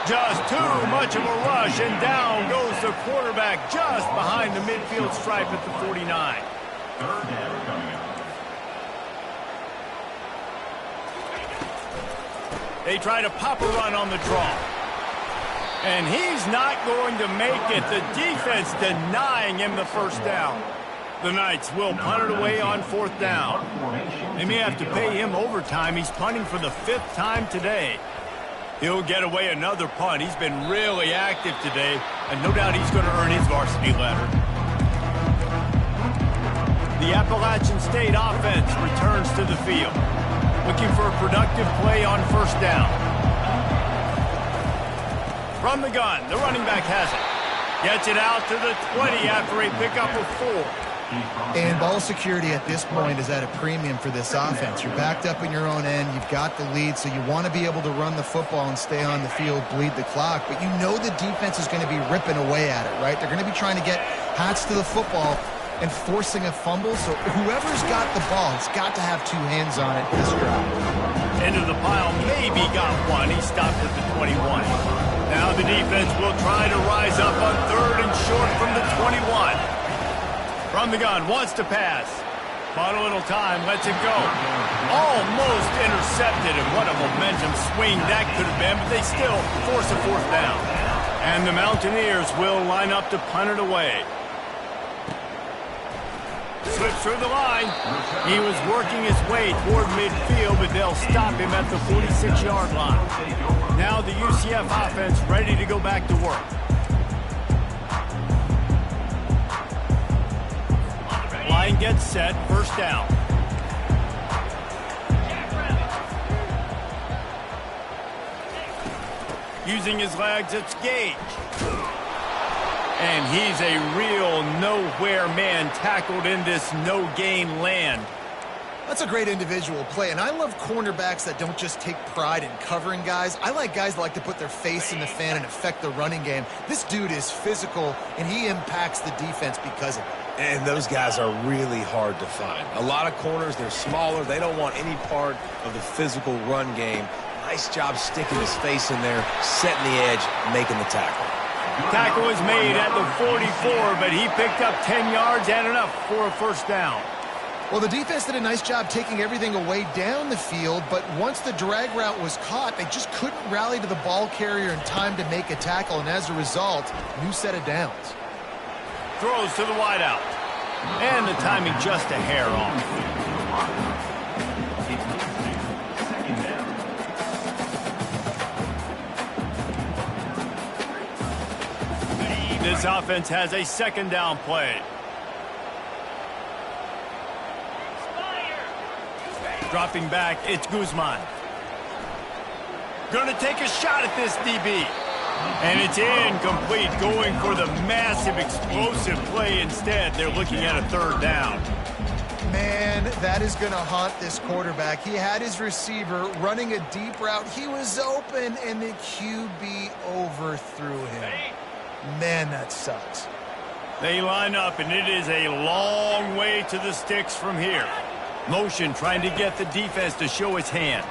Just too much of a rush, and down goes the quarterback just behind the midfield stripe at the 49. Third down coming up. They try to pop a run on the draw. And he's not going to make it. The defense denying him the first down. The Knights will punt it away on fourth down. They may have to pay him overtime. He's punting for the 5th time today. He'll get away another punt. He's been really active today, and no doubt he's going to earn his varsity letter. The Appalachian State offense returns to the field, looking for a productive play on first down. From the gun, the running back has it. Gets it out to the 20 after a pickup of 4. And ball security at this point is at a premium for this offense. You're backed up in your own end. You've got the lead, so you want to be able to run the football and stay on the field, bleed the clock. But you know the defense is going to be ripping away at it, right? They're going to be trying to get hats to the football and forcing a fumble. So whoever's got the ball has got to have 2 hands on it this drive. Into the pile, maybe got one. He stopped at the 21. Now the defense will try to rise up on 3rd and short from the 21. From the gun, wants to pass. Bought a little time, lets it go. Almost intercepted, and what a momentum swing that could have been, but they still force a 4th down. And the Mountaineers will line up to punt it away. Slips through the line. He was working his way toward midfield, but they'll stop him at the 46-yard line. Now the UCF offense ready to go back to work. Line gets set, first down. Using his legs, it's Gage. And he's a real nowhere man tackled in this no-gain land. That's a great individual play, and I love cornerbacks that don't just take pride in covering guys. I like guys that like to put their face in the fan and affect the running game. This dude is physical, and he impacts the defense because of it. And those guys are really hard to find. A lot of corners, they're smaller. They don't want any part of the physical run game. Nice job sticking his face in there, setting the edge, making the tackle. Tackle is made at the 44, but he picked up 10 yards and enough for a first down. Well, the defense did a nice job taking everything away down the field, but once the drag route was caught, they just couldn't rally to the ball carrier in time to make a tackle, and as a result, new set of downs. Throws to the wideout. And the timing just a hair off. This offense has a second down play. Dropping back, it's Guzman. Gonna take a shot at this DB. And it's incomplete, going for the massive explosive play instead. They're looking at a third down. Man, that is going to haunt this quarterback. He had his receiver running a deep route. He was open, and the QB overthrew him. Man, that sucks. They line up, and it is a long way to the sticks from here. Motion trying to get the defense to show his hand.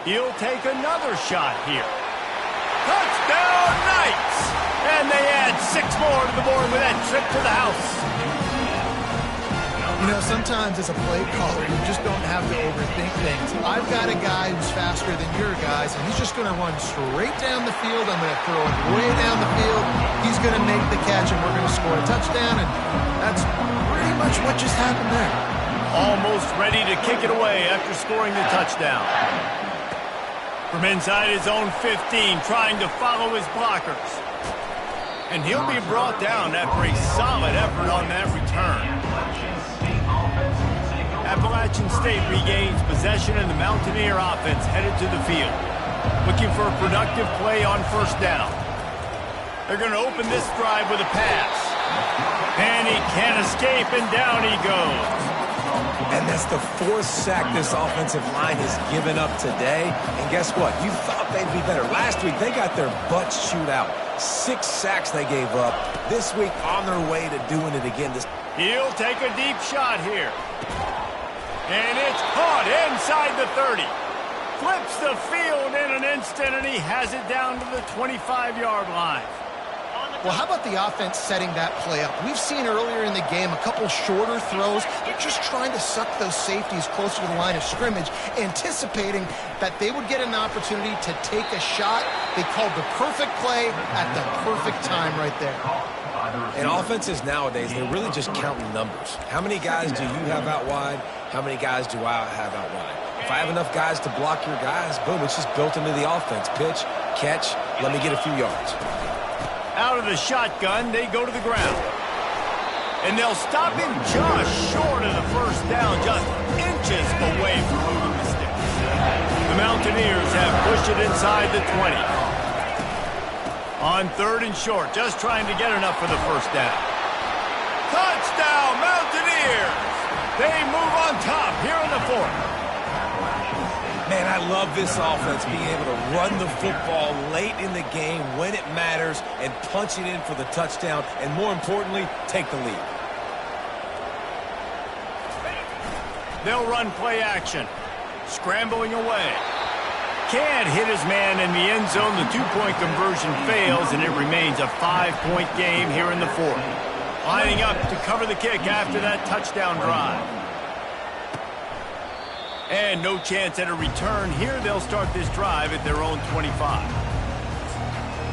He'll take another shot here. Touchdown, Knights! And they add 6 more to the board with that trip to the house. You know, sometimes as a play caller, you just don't have to overthink things. I've got a guy who's faster than your guys, and he's just going to run straight down the field. I'm going to throw it way down the field. He's going to make the catch, and we're going to score a touchdown, and that's pretty much what just happened there. Almost ready to kick it away after scoring the touchdown. From inside his own 15, trying to follow his blockers. And he'll be brought down after a solid effort on that return. Appalachian State regains possession, and the Mountaineer offense headed to the field, looking for a productive play on first down. They're going to open this drive with a pass. And he can't escape, and down he goes. And that's the 4th sack this offensive line has given up today. And guess what? You thought they'd be better. Last week, they got their butts chewed out. 6 sacks they gave up. This week, on their way to doing it again. He'll take a deep shot here. And it's caught inside the 30. Flips the field in an instant, and he has it down to the 25-yard line. Well, how about the offense setting that play up? We've seen earlier in the game a couple shorter throws. They're just trying to suck those safeties closer to the line of scrimmage, anticipating that they would get an opportunity to take a shot. They called the perfect play at the perfect time right there. And offenses nowadays, they're really just counting numbers. How many guys do you have out wide? How many guys do I have out wide? If I have enough guys to block your guys, boom, it's just built into the offense. Pitch, catch, let me get a few yards. Out of the shotgun, they go to the ground. And they'll stop him just short of the first down, just inches away from moving the sticks. The Mountaineers have pushed it inside the 20. On 3rd and short, just trying to get enough for the first down. Touchdown, Mountaineers! They move on top here in the 4th. Man, I love this offense being able to run the football late in the game when it matters and punch it in for the touchdown, and more importantly, take the lead. They'll run play action. Scrambling away. Can't hit his man in the end zone. The 2-point conversion fails, and it remains a 5-point game here in the 4th. Lining up to cover the kick after that touchdown drive. And no chance at a return. Here they'll start this drive at their own 25.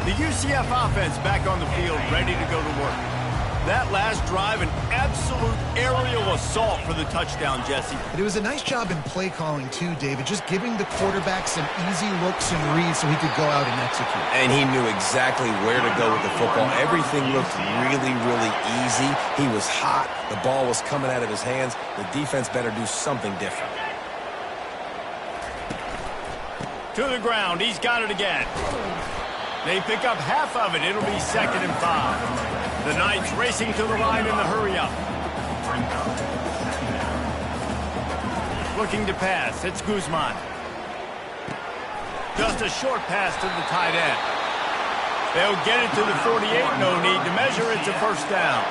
The UCF offense back on the field, ready to go to work. That last drive, an absolute aerial assault for the touchdown, Jesse. It was a nice job in play calling too, David, just giving the quarterback some easy looks and reads so he could go out and execute. And he knew exactly where to go with the football. Everything looked really, really easy. He was hot. The ball was coming out of his hands. The defense better do something different. To the ground. He's got it again. They pick up half of it. It'll be 2nd and 5. The Knights racing to the line in the hurry-up. Looking to pass. It's Guzman. Just a short pass to the tight end. They'll get it to the 48. No need to measure. It's a first down.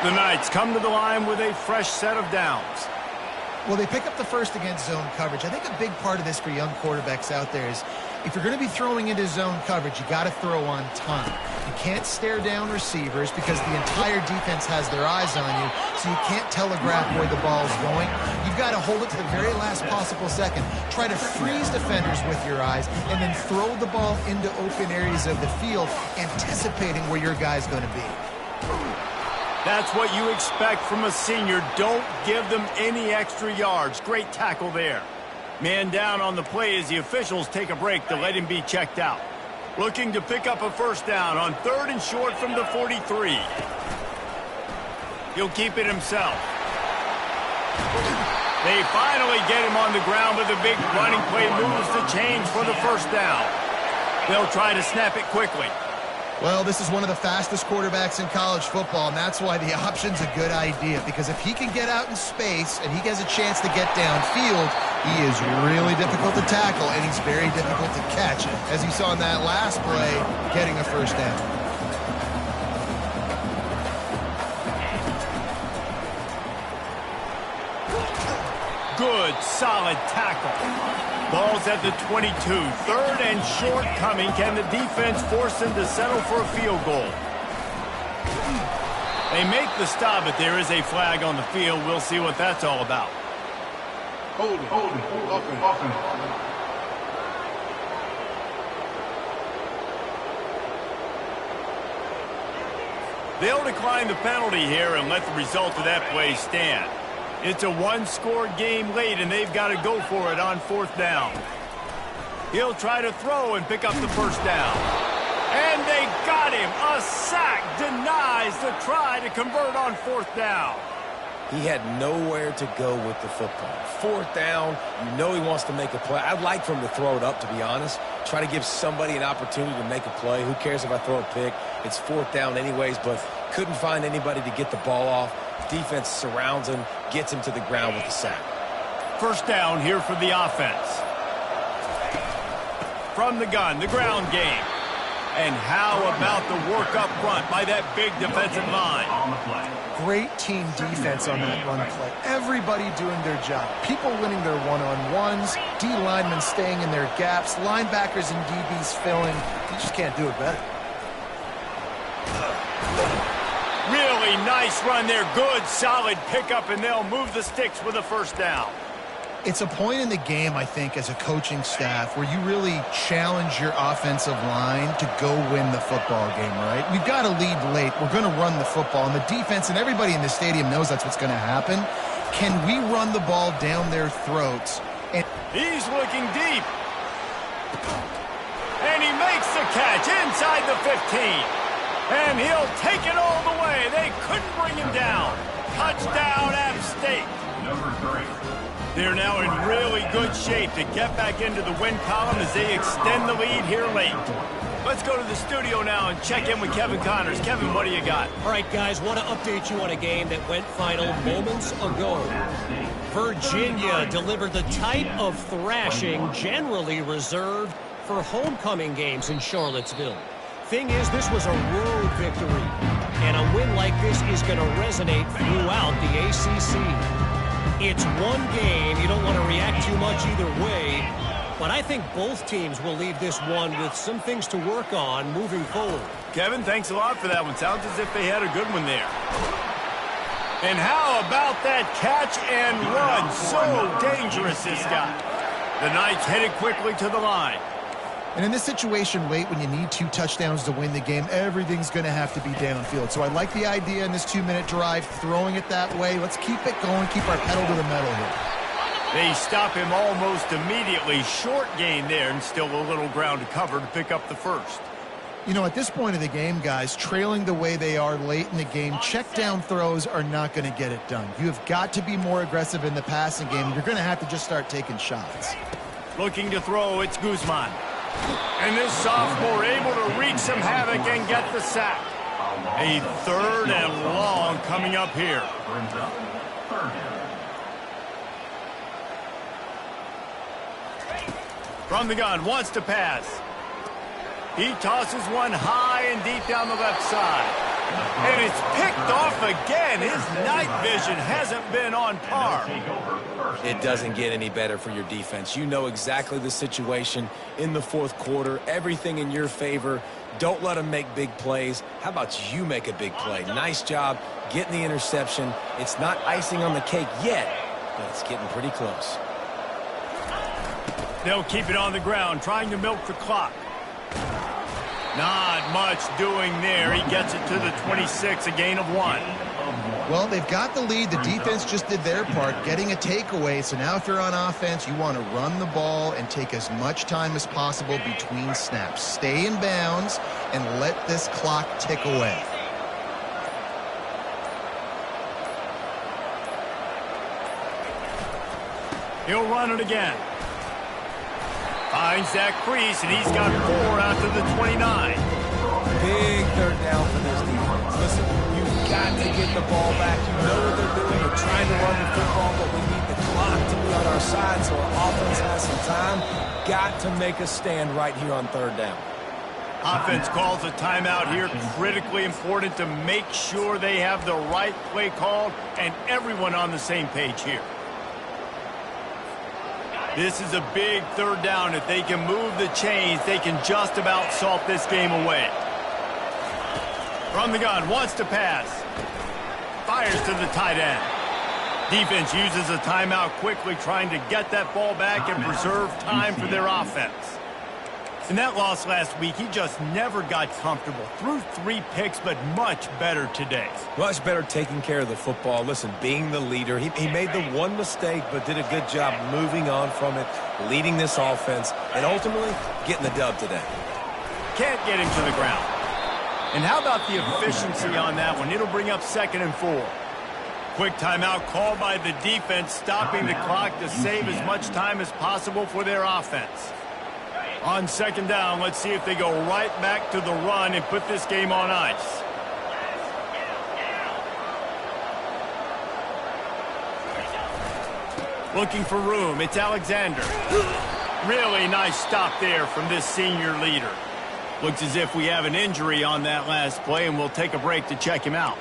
The Knights come to the line with a fresh set of downs. Well, they pick up the first against zone coverage. I think a big part of this for young quarterbacks out there is if you're going to be throwing into zone coverage, you got to throw on time. You can't stare down receivers because the entire defense has their eyes on you, so you can't telegraph where the ball is going. You've got to hold it to the very last possible second. Try to freeze defenders with your eyes, and then throw the ball into open areas of the field, anticipating where your guy's going to be. That's what you expect from a senior. Don't give them any extra yards. Great tackle there. Man down on the play as the officials take a break to let him be checked out. Looking to pick up a first down on 3rd and short from the 43. He'll keep it himself. They finally get him on the ground, but the big running play moves the chains for the first down. They'll try to snap it quickly. Well, this is one of the fastest quarterbacks in college football, and that's why the option's a good idea, because if he can get out in space and he has a chance to get downfield, he is really difficult to tackle, and he's very difficult to catch, as you saw in that last play, getting a first down. Good, solid tackle. Ball's at the 22. 3rd and short coming. Can the defense force them to settle for a field goal? They make the stop, but there is a flag on the field. We'll see what that's all about. Hold it. Offense. They'll decline the penalty here and let the result of that play stand. It's a one-score game late, and they've got to go for it on 4th down. He'll try to throw and pick up the first down. And they got him. A sack denies the try to convert on 4th down. He had nowhere to go with the football. 4th down, you know he wants to make a play. I'd like for him to throw it up, to be honest. Try to give somebody an opportunity to make a play. Who cares if I throw a pick? It's 4th down anyways, but couldn't find anybody to get the ball off. Defense surrounds him, gets him to the ground with the sack. First down here for the offense. From the gun, the ground game. And how about the work up front by that big defensive line? Great team defense on that run play. Everybody doing their job. People winning their one-on-ones, D linemen staying in their gaps, linebackers and DBs filling. You just can't do it better. Really nice run there. Good, solid pickup, and they'll move the sticks with a first down. It's a point in the game, I think, as a coaching staff, where you really challenge your offensive line to go win the football game, right? We've got to lead late. We're going to run the football, and the defense and everybody in the stadium knows that's what's going to happen. Can we run the ball down their throats? And he's looking deep. And he makes the catch inside the 15. And he'll take it all the way. They couldn't bring him down. Touchdown, App State. Number 3. They're now in really good shape to get back into the win column as they extend the lead here late. Let's go to the studio now and check in with Kevin Connors. Kevin, what do you got? All right, guys, want to update you on a game that went final moments ago. Virginia delivered the type of thrashing generally reserved for homecoming games in Charlottesville. Thing is, this was a road victory, and a win like this is going to resonate throughout the ACC. It's one game. You don't want to react too much either way, but I think both teams will leave this one with some things to work on moving forward. Kevin, thanks a lot for that one. Sounds as if they had a good one there. And how about that catch and run? So dangerous, this guy. The Knights headed quickly to the line. in this situation late when you need 2 touchdowns to win the game, everything's going to have to be downfield. So I like the idea in this 2-minute drive, throwing it that way. Let's keep it going, keep our pedal to the metal here. They stop him almost immediately. Short gain there, and still a little ground to cover to pick up the first. You know, at this point of the game, guys, trailing the way they are late in the game, check down throws are not going to get it done. You have got to be more aggressive in the passing game. You're going to have to just start taking shots. Looking to throw, it's Guzman. And this sophomore able to wreak some havoc and get the sack. A 3rd and long coming up here. From the gun, wants to pass. He tosses one high and deep down the left side. And it's picked off again. His night vision hasn't been on par. It doesn't get any better for your defense. You know exactly the situation in the fourth quarter. Everything in your favor. Don't let them make big plays. How about you make a big play? Nice job getting the interception. It's not icing on the cake yet, but it's getting pretty close. They'll keep it on the ground, trying to milk the clock. Not much doing there. He gets it to the 26, a gain of 1. Well, they've got the lead. The defense just did their part, getting a takeaway. So now if you're on offense, you want to run the ball and take as much time as possible between snaps. Stay in bounds and let this clock tick away. He'll run it again. Finds that crease, and he's got 4 out to the 29. Big third down for this defense. Listen, you've got to get the ball back. You know what they're doing. They're trying to run the football, but we need the clock to be on our side so our offense has some time. Got to make a stand right here on third down. Offense calls a timeout here. Critically important to make sure they have the right play called and everyone on the same page here. This is a big third down. If they can move the chains, they can just about salt this game away. From the gun, wants to pass. Fires to the tight end. Defense uses a timeout quickly, trying to get that ball back and preserve time for their offense. In that loss last week, he just never got comfortable. Threw 3 picks, but much better today. Much better taking care of the football. Listen, being the leader, he made the one mistake, but did a good job moving on from it, leading this offense, and ultimately getting the dub today. Can't get him to the ground. And how about the efficiency on that one? It'll bring up 2nd and 4. Quick timeout called by the defense, stopping the clock to save as much time as possible for their offense. On 2nd down, let's see if they go right back to the run and put this game on ice. Looking for room, it's Alexander. Really nice stop there from this senior leader. Looks as if we have an injury on that last play, and we'll take a break to check him out.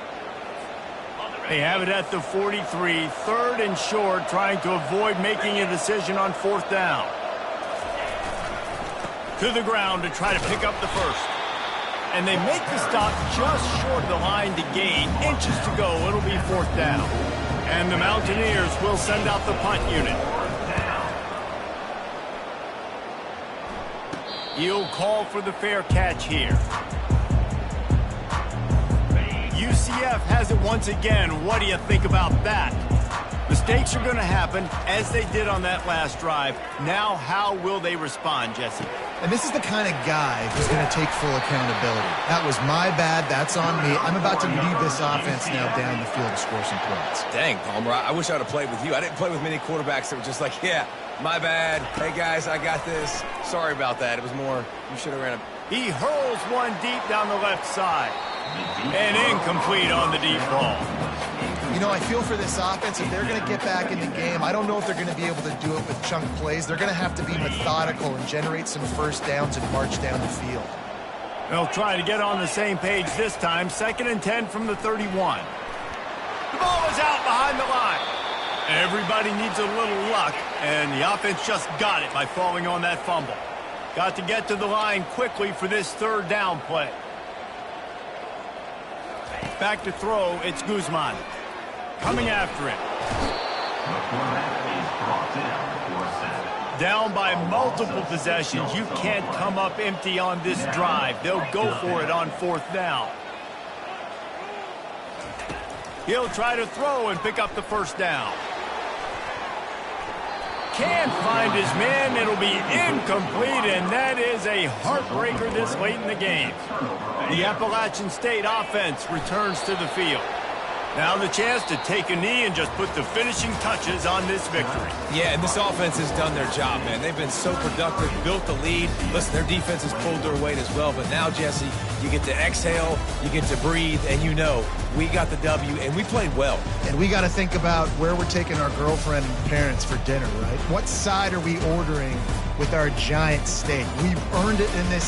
They have it at the 43, 3rd and short, trying to avoid making a decision on 4th down. To the ground to try to pick up the first. And they make the stop just short of the line to gain. Inches to go. It'll be 4th down. And the Mountaineers will send out the punt unit. He'll call for the fair catch here. UCF has it once again. What do you think about that? Mistakes are going to happen, as they did on that last drive. Now, how will they respond, Jesse? And this is the kind of guy who's going to take full accountability. That was my bad. That's on me. I'm about to lead this offense now down the field to score some points. Dang, Palmer, I wish I would have played with you. I didn't play with many quarterbacks that were just like, yeah, my bad. Hey, guys, I got this. Sorry about that. It was more, you should have ran a... He hurls one deep down the left side. And incomplete on the deep ball. You know, I feel for this offense. If they're going to get back in the game, I don't know if they're going to be able to do it with chunk plays. They're going to have to be methodical and generate some first downs and march down the field. They'll try to get on the same page this time. 2nd and 10 from the 31. The ball is out behind the line. Everybody needs a little luck, and the offense just got it by falling on that fumble. Got to get to the line quickly for this 3rd down play. Back to throw, it's Guzman. Coming after it. Down by multiple possessions. You can't come up empty on this drive. They'll go for it on 4th down. He'll try to throw and pick up the first down. Can't find his man. It'll be incomplete, and that is a heartbreaker this late in the game. The Appalachian State offense returns to the field. Now the chance to take a knee and just put the finishing touches on this victory. Yeah, and this offense has done their job, man. They've been so productive, built the lead. Listen, their defense has pulled their weight as well. But now, Jesse, you get to exhale, you get to breathe, and you know we got the W, and we played well. And we got to think about where we're taking our girlfriend and parents for dinner, right? What side are we ordering with our giant steak? We've earned it in this